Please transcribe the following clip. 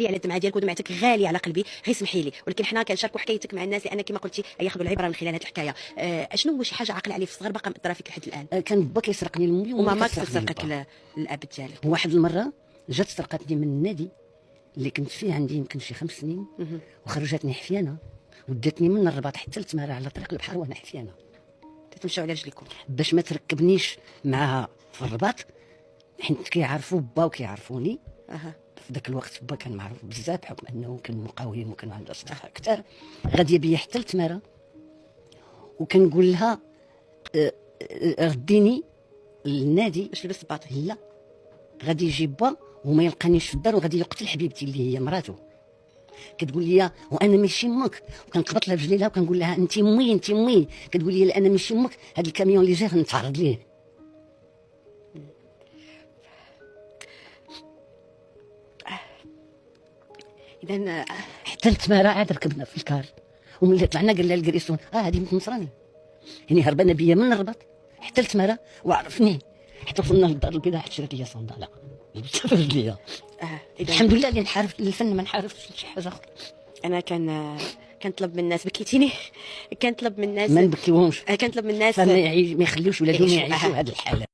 لي على الدمعه ديالك، ودمعتك غاليه على قلبي، غير سمحي لي. ولكن حنا كنشاركوا حكايتك مع الناس، لان كما قلتي ياخذوا العبره من خلال هذه الحكايه. اشنو هو شي حاجه عاقل عليه في الصغر باقا مأثره فيك لحد الان؟ كان با كيسرقني الموبيل وماما كتسرقك الاب ديالك. واحد المره جات سرقتني من النادي اللي كنت فيه، عندي يمكن شي 5 سنين، وخرجتني حفيانه وداتني من الرباط حتى لتماره على طريق البحر وانا حفيانه، تتمشاو على رجليكم باش ما تركبنيش معها في الرباط، حيت كيعرفوا با وكيعرفوني. في ذاك الوقت با كان معروف بزاف بحكم انه كان مقاول وكان عنده اصدقاء كثار. غاديه بيا حتى لتماره وكنقول لها رديني للنادي باش نلبس الباطي. لا، غادي يجي با وما يلقانيش في الدار وغادي يقتل حبيبتي اللي هي مراته. كتقول لي وانا ماشي امك، وكنقبط لها بجليلها وكنقول لها انت امي انت امي. كتقول لي لا انا ماشي امك، هذا الكاميون اللي جا غنتعرض ليه. اذا حتى لتماره عاد ركبنا في الكار، وملي طلعنا قال لها الكريسون هذه بنت نصراني، يعني هربانه بيا من الرباط حتى لتماره وعرفني. حتى وصلنا للدار البيضاء حتى شرات لي صنداله لبستها في رجليا. الحمد لله اللي نحارف الفن، ما نحارفش شي حاجه اخرى. انا كنطلب من الناس، بكيتيني. كنطلب من الناس ما نبكيوهمش، كنطلب من الناس ما يخليوش ولادهم يعيشوا هذه الحاله.